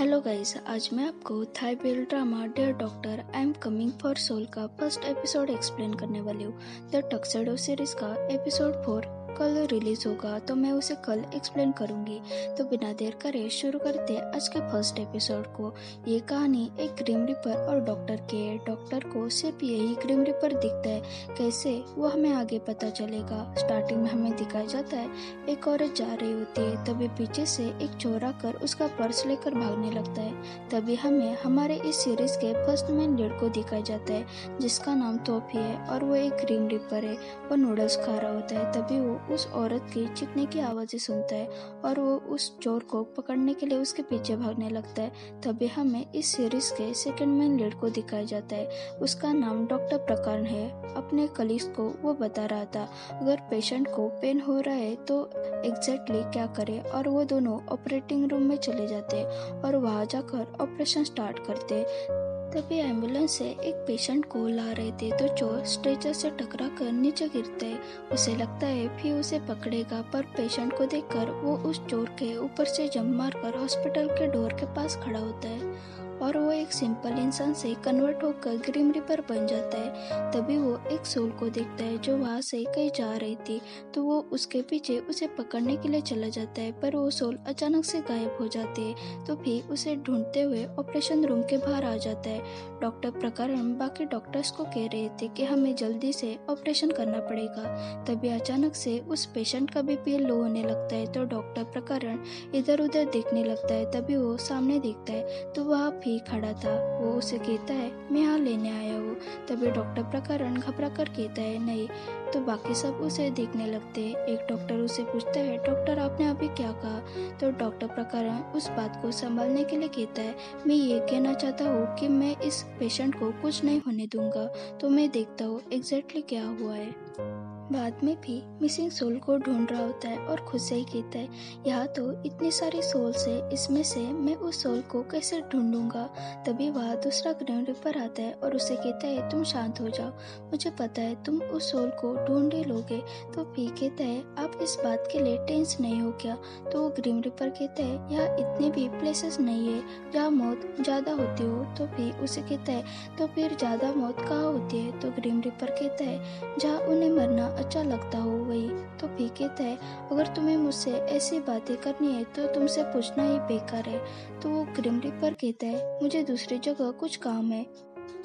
Hello guys, आज मैं आपको Thai BL drama dear doctor I am coming for soul का फर्स्ट एपिसोड एक्सप्लेन करने वाली हूँ। द टक्सेडो सीरीज का एपिसोड 4 कल रिलीज होगा, तो मैं उसे कल एक्सप्लेन करूंगी। तो बिना देर करे शुरू करते आज के फर्स्ट एपिसोड को। ये कहानी एक ग्रिम रिपर और डॉक्टर की है। डॉक्टर को सिर्फ यही ग्रिम रिपर दिखता है, कैसे वो हमें आगे पता चलेगा। स्टार्टिंग में हमें दिखाया जाता है एक औरत जा रही होती है, तभी पीछे से एक चोर आकर उसका पर्स लेकर भागने लगता है। तभी हमें हमारे इस सीरीज के फर्स्ट मेन लीड को दिखाया जाता है, जिसका नाम तोफी है और वो एक ग्रिम रिपर है। वो नूडल्स खा रहा होता है, तभी वो उस औरत की चीखने की आवाज़ें सुनता है और वो उस चोर को पकड़ने के लिए उसके पीछे भागने लगता है। तभी हमें इस सीरीज के सेकंड मेन लीड को दिखाया जाता है, उसका नाम डॉक्टर प्रकरण है। अपने कलीग्स को वो बता रहा था अगर पेशेंट को पेन हो रहा है तो एग्जैक्टली क्या करे, और वो दोनों ऑपरेटिंग रूम में चले जाते और वहाँ जाकर ऑपरेशन स्टार्ट करते। तभी एम्बुलेंस से एक पेशेंट को ला रहे थे, तो चोर स्ट्रेचर से टकरा कर नीचे गिरता है। उसे लगता है फिर उसे पकड़ेगा, पर पेशेंट को देखकर वो उस चोर के ऊपर से जंप मारकर हॉस्पिटल के डोर के पास खड़ा होता है और वो एक सिंपल इंसान से कन्वर्ट होकर ग्रिम रिपर बन जाता है। तभी वो एक सोल को देखता है जो वहाँ से कहीं जा रही थी, तो वो उसके पीछे उसे पकड़ने के लिए चला जाता है, पर वो सोल अचानक से गायब हो जाती है। तो फिर उसे ढूंढते हुए ऑपरेशन रूम के बाहर आ जाता है। डॉक्टर प्रकरण बाकी डॉक्टर्स को कह रहे थे कि हमें जल्दी से ऑपरेशन करना पड़ेगा। तभी अचानक से उस पेशेंट का बीपी लो होने लगता है, तो डॉक्टर प्रकरण इधर उधर देखने लगता है। तभी वो सामने देखता है तो वह भी खड़ा था। वो उसे कहता है मैं यहाँ लेने आया हूँ। तभी डॉक्टर प्रकरण घबरा कर कहता है नहीं। तो बाकी सब उसे देखने लगते हैं। एक डॉक्टर उसे पूछता है डॉक्टर आपने अभी क्या कहा। तो डॉक्टर प्रकरण उस बात को संभालने के लिए कहता है मैं ये कहना चाहता हूँ कि मैं इस पेशेंट को कुछ नहीं होने दूंगा, तो मैं देखता हूँ एग्जैक्टली क्या हुआ है। बाद में भी मिसिंग सोल को ढूंढ रहा होता है और खुद से ही कहता है यहाँ तो इतनी सारी सोल्स है, इसमें से मैं उस सोल को कैसे ढूंढूंगा। तभी वह दूसरा ग्रिम रिपर आता है और उसे कहता है तुम शांत हो जाओ, मुझे पता है तुम उस सोल को ढूंढ ही लोगे। तो भी कहता है आप इस बात के लिए टेंस नहीं हो क्या। तो वो ग्रिम रिपर कहता है यहाँ इतने भी प्लेसेस नहीं है जहाँ मौत ज्यादा होती हो। तो भी उसे कहता है तो फिर ज्यादा मौत कहाँ होती है। तो ग्रिम रिपर कहता है जहाँ उन्हें मरना अच्छा लगता हो वही। तो भी कहता है अगर तुम्हें मुझसे ऐसी बातें करनी है तो तुमसे पूछना ही बेकार है। तो वो ग्रिम रिपर कहता है मुझे दूसरी जगह कुछ काम है,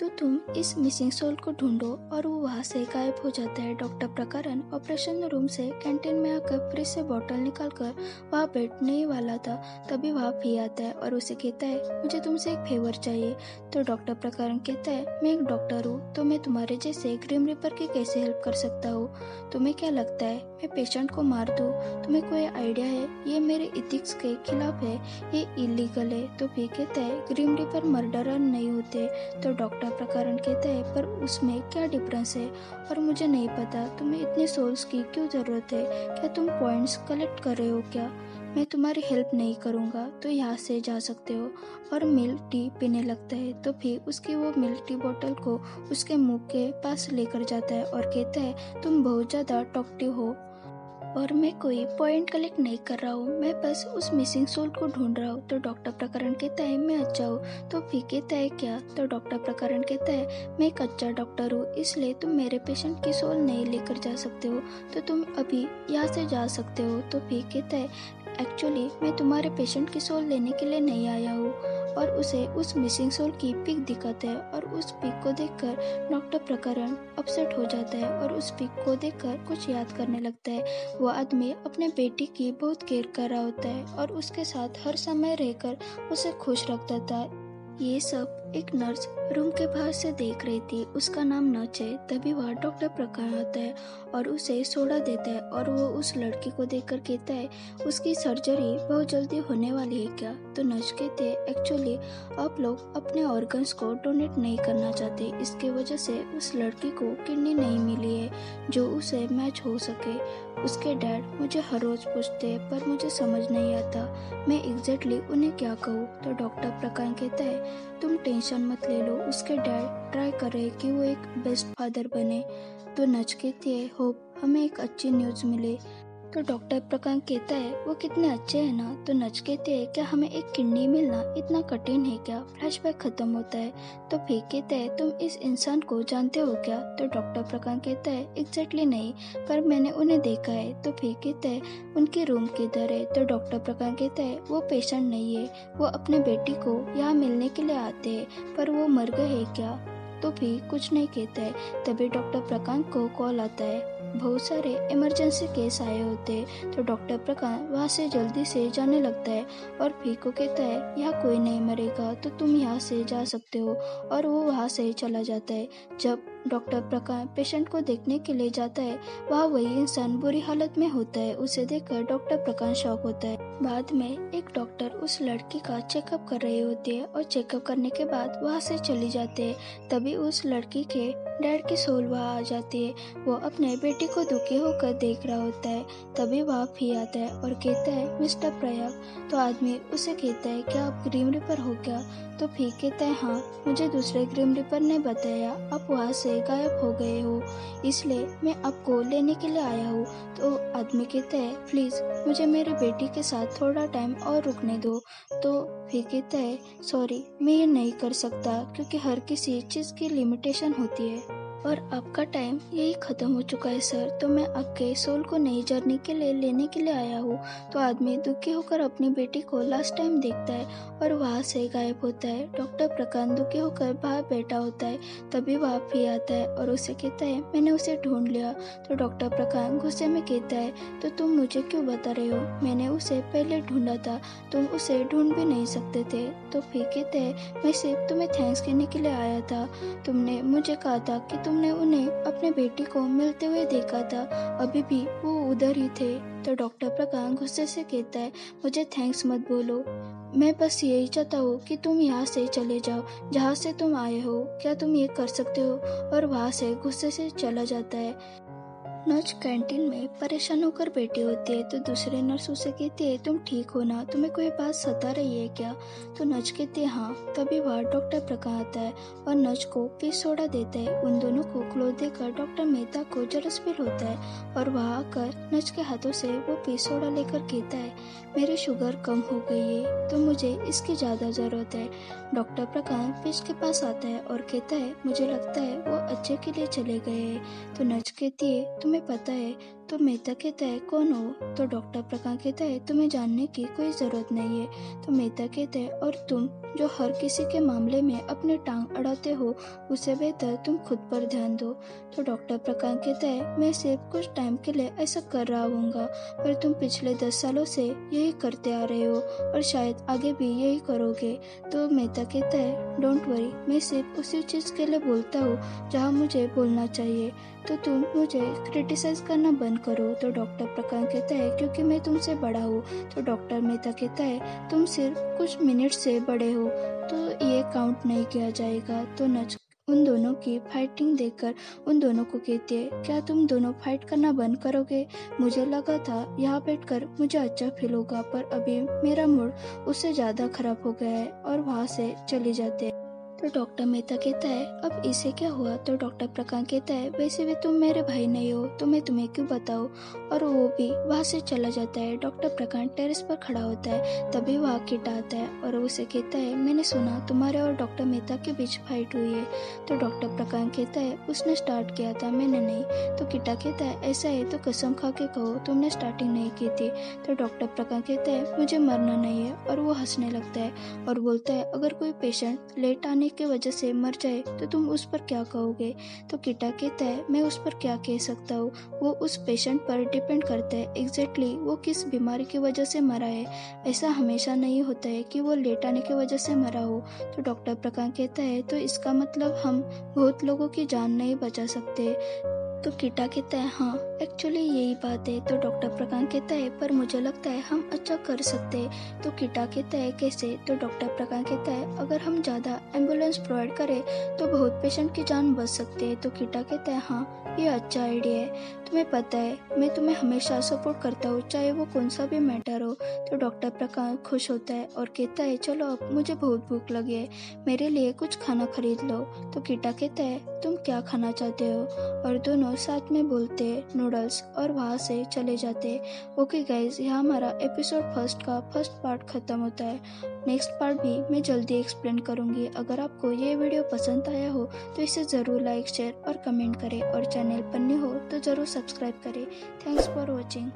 तो तुम इस मिसिंग सोल को ढूंढो, और वो वहाँ से गायब हो जाता है। डॉक्टर प्रकरण ऑपरेशन रूम से कैंटीन में आकर फ्रिज से बोतल निकालकर वहाँ बैठने ही वाला था। तभी वहाँ भी आता है और उसे कहता है मुझे तुमसे एक फेवर चाहिए। तो डॉक्टर प्रकरण कहता है मैं एक डॉक्टर हूँ, तो मैं तुम्हारे जैसे ग्रिम रिपर की कैसे हेल्प कर सकता हूँ। तुम्हें क्या लगता है मैं पेशेंट को मार दूँ? तुम्हें कोई आइडिया है? ये मेरे इथिक्स के खिलाफ है, ये इलीगल है। तो भी कहता है ग्रिम रिपर मर्डरर नहीं होते। तो डॉक्टर प्रकरण कहता है पर उसमें क्या डिफरेंस है, और मुझे नहीं पता तुम्हें इतने सोल्स की क्यों जरूरत है। क्या तुम पॉइंट्स कलेक्ट कर रहे हो क्या? मैं तुम्हारी हेल्प नहीं करूँगा, तो यहाँ से जा सकते हो। और मिल्क टी पीने लगता है। तो फिर उसकी वो मिल्क टी बोतल को उसके मुंह के पास लेकर जाता है और कहता है तुम बहुत ज़्यादा टॉक्टिव हो और मैं कोई पॉइंट कलेक्ट नहीं कर रहा हूँ, मैं बस उस मिसिंग सोल को ढूंढ रहा हूँ। तो डॉक्टर प्रकरण कहता है मैं अच्छा हूँ। तो फिर कहता है क्या? तो डॉक्टर प्रकरण कहता है मैं एक अच्छा डॉक्टर हूँ, इसलिए तुम मेरे पेशेंट की सोल नहीं लेकर जा सकते हो, तो तुम अभी यहाँ से जा सकते हो। तो फिर कहता है एक्चुअली मैं तुम्हारे पेशेंट की सोल लेने के लिए नहीं आया हूँ, और उसे उस मिसिंग सोल की पिक दिखाता है। और उस पिक को देखकर डॉक्टर प्रकरण अपसेट हो जाता है और उस पिक को देखकर कुछ याद करने लगता है। वो आदमी अपने बेटी की बहुत केयर कर रहा होता है और उसके साथ हर समय रहकर उसे खुश रखता था। ये सब एक नर्स रूम के बाहर से देख रही थी, उसका नाम नच है। तभी वह डॉक्टर प्रकाश आता है और उसे सोडा देता है, और वो उस लड़की को देखकर कहता है उसकी सर्जरी बहुत जल्दी होने वाली है क्या। तो नच कहते हैं एक्चुअली आप लोग अपने ऑर्गन्स को डोनेट नहीं करना चाहते, इसके वजह से उस लड़की को किडनी नहीं मिली है जो उसे मैच हो सके। उसके डैड मुझे हर रोज पूछते हैं, पर मुझे समझ नहीं आता मैं एग्जैक्टली उन्हें क्या कहूँ। तो डॉक्टर प्रकाश कहता है तुम टेंशन मत ले लो, उसके डैड ट्राई कर रहे कि वो एक बेस्ट फादर बने। तो नच कहती है होप हमें एक अच्छी न्यूज़ मिले। तो डॉक्टर प्रकाश कहता है वो कितने अच्छे हैं ना। तो नच कहते हैं क्या हमें एक किडनी मिलना इतना कठिन है क्या। फ्लैशबैक खत्म होता है। तो फिर कहते हैं तुम इस इंसान को जानते हो क्या। तो डॉक्टर प्रकाश कहता है एग्जैक्टली नहीं, पर मैंने उन्हें देखा है। तो फिर कहते हैं उनकी रूम किधर है। तो डॉक्टर प्रकाश कहता है वो पेशेंट नहीं है, वो अपने बेटी को यहाँ मिलने के लिए आते हैं, पर वो मर गए हैं क्या। तो भी कुछ नहीं कहता है। तभी डॉक्टर प्रकाश को कॉल आता है, बहुत सारे इमरजेंसी केस आए होते हैं। तो डॉक्टर प्रकाश वहाँ से जल्दी से जाने लगता है और फिर को कहता है यहाँ कोई नहीं मरेगा, तो तुम यहाँ से जा सकते हो। और वो वहाँ से चला जाता है। जब डॉक्टर प्रकाश पेशेंट को देखने के लिए जाता है, वहाँ वही इंसान बुरी हालत में होता है। उसे देखकर डॉक्टर प्रकाश शॉक होता है। बाद में एक डॉक्टर उस लड़की का चेकअप कर रही होती है और चेकअप करने के बाद वहाँ से चली जाते हैं। तभी उस लड़की के डैड की सोल वहाँ आ जाती है। वो अपने बेटी को दुखी होकर देख रहा होता है। तभी वहाँ भी आता है और कहता है मिस्टर प्रयाग। तो आदमी उसे कहता है क्या आप ग्रीम रिपर हो क्या। तो फिर कहता है हाँ, मुझे दूसरे ग्रीम रिपर ने बताया आप वहाँ से गायब हो गए हो, इसलिए मैं आपको लेने के लिए आया हूँ। तो आदमी कहता है प्लीज़ मुझे मेरी बेटी के साथ थोड़ा टाइम और रुकने दो। तो फिर कहता है सॉरी, मैं ये नहीं कर सकता क्योंकि हर किसी चीज़ की लिमिटेशन होती है और आपका टाइम यही ख़त्म हो चुका है सर। तो मैं आपके सोल को नई जर्नी के लिए लेने के लिए आया हूँ। तो आदमी दुखी होकर अपनी बेटी को लास्ट टाइम देखता है और वहाँ से गायब होता है। डॉक्टर प्रकाश दुखी होकर बाहर बैठा होता है। तभी वहाँ भी आता है और उसे कहता है मैंने उसे ढूंढ लिया। तो डॉक्टर प्रकाश गुस्से में कहता है तो तुम मुझे क्यों बता रहे हो, मैंने उसे पहले ढूंढा था, तुम उसे ढूंढ भी नहीं सकते थे। तो फिर कहते हैं मैं सिर्फ तुम्हें थैंक्स कहने के लिए आया था, तुमने मुझे कहा था कि तुमने उन्हें अपने बेटी को मिलते हुए देखा था, अभी भी वो उधर ही थे। तो डॉक्टर प्रकाश गुस्से से कहता है मुझे थैंक्स मत बोलो, मैं बस यही चाहता हूँ कि तुम यहाँ से चले जाओ जहाँ से तुम आए हो, क्या तुम ये कर सकते हो। और वहाँ से गुस्से से चला जाता है। नर्स कैंटीन में परेशान होकर बैठी होती है। तो दूसरे नर्स उसे कहती है तुम ठीक हो ना, तुम्हें कोई बात सता रही है क्या। तो नर्स कहती है हाँ। तभी वहाँ डॉक्टर प्रकाश आता है और नर्स को पीस सोडा देता है। उन दोनों को क्लोथ देकर डॉक्टर मेहता को जलस फील होता है और वहाँ आकर नर्स के हाथों से वो पीस सोडा लेकर कहता है मेरी शुगर कम हो गई है, तो मुझे इसकी ज़्यादा ज़रूरत है। डॉक्टर प्रकाश फिश के पास आता है और कहता है मुझे लगता है वो अच्छे के लिए चले गए हैं। तो नर्स कहती है तुम्हें पता है। तो मेहता कहता है कौन हो। तो डॉक्टर प्रकाश कहता है तुम्हें जानने की कोई ज़रूरत नहीं है। तो मेहता कहता है और तुम जो हर किसी के मामले में अपनी टांग अड़ाते हो, उससे बेहतर तुम खुद पर ध्यान दो। तो डॉक्टर प्रकाश कहता है मैं सिर्फ कुछ टाइम के लिए ऐसा कर रहा हूँगा, पर तुम पिछले 10 सालों से यही करते आ रहे हो और शायद आगे भी यही करोगे। तो मेहता कहता है डोंट वरी, मैं सिर्फ उसी चीज़ के लिए बोलता हूँ जहाँ मुझे बोलना चाहिए, तो तुम मुझे क्रिटिसाइज करना बंद करो। तो डॉक्टर प्रकाश कहता है क्योंकि मैं तुमसे बड़ा हूँ। तो डॉक्टर मेहता कहता है तुम सिर्फ कुछ मिनट से बड़े हो, तो ये काउंट नहीं किया जाएगा। तो नच उन दोनों की फाइटिंग देखकर उन दोनों को कहती है क्या तुम दोनों फाइट करना बंद करोगे। मुझे लगा था यहाँ बैठकर मुझे अच्छा फील होगा, पर अभी मेरा मूड उससे ज़्यादा खराब हो गया है। और वहाँ से चली जाते हैं। तो डॉक्टर मेहता कहता है अब इसे क्या हुआ। तो डॉक्टर प्रकाश कहता है वैसे भी तुम मेरे भाई नहीं हो, तो मैं तुम्हें क्यों बताऊं। और वो भी वहाँ से चला जाता है। डॉक्टर प्रकाश टेरेस पर खड़ा होता है। तभी वहाँ किटा आता है और उसे कहता है मैंने सुना तुम्हारे और डॉक्टर मेहता के बीच फाइट हुई है। तो डॉक्टर प्रकाश कहता है उसने स्टार्ट किया था, मैंने नहीं। तो किटा कहता है ऐसा है तो कसम खा के कहो तुमने स्टार्टिंग नहीं की थी। तो डॉक्टर प्रकाश कहता है मुझे मरना नहीं है। और वो हंसने लगता है और बोलता है अगर कोई पेशेंट लेट आने की वजह से मर जाए तो तुम उस पर क्या कहोगे। तो किटा कहता है मैं उस पर क्या कह सकता हूँ, वो उस पेशेंट पर डिपेंड करता है एग्जैक्टली वो किस बीमारी की वजह से मरा है। ऐसा हमेशा नहीं होता है कि वो लेट आने की वजह से मरा हो। तो डॉक्टर प्रकाश कहता है तो इसका मतलब हम बहुत लोगों की जान नहीं बचा सकते। तो किटा कहता है हाँ एक्चुअली यही बात है। तो डॉक्टर प्रकाश कहता है पर मुझे लगता है हम अच्छा कर सकते हैं। तो किटा कहता है कैसे। तो डॉक्टर प्रकाश कहता है अगर हम ज़्यादा एम्बुलेंस प्रोवाइड करें तो बहुत पेशेंट की जान बच सकती है। तो किटा कहता है हाँ ये अच्छा आइडिया है, तुम्हें पता है मैं तुम्हें हमेशा सपोर्ट करता हूँ चाहे वो कौन सा भी मैटर हो। तो डॉक्टर प्रकाश खुश होता है और कहता है चलो अब मुझे बहुत भूख लगी है, मेरे लिए कुछ खाना खरीद लो। तो किटा कहता है तुम क्या खाना चाहते हो, और दोनों साथ में बोलते नूडल्स और वहाँ से चले जाते। ओके गाइज, यहाँ हमारा एपिसोड फर्स्ट का फर्स्ट पार्ट खत्म होता है। नेक्स्ट पार्ट भी मैं जल्दी एक्सप्लेन करूँगी। अगर आपको ये वीडियो पसंद आया हो तो इसे ज़रूर लाइक, शेयर और कमेंट करें, और चैनल पर न्यू हो तो ज़रूर सब्सक्राइब करें। Thanks for watching.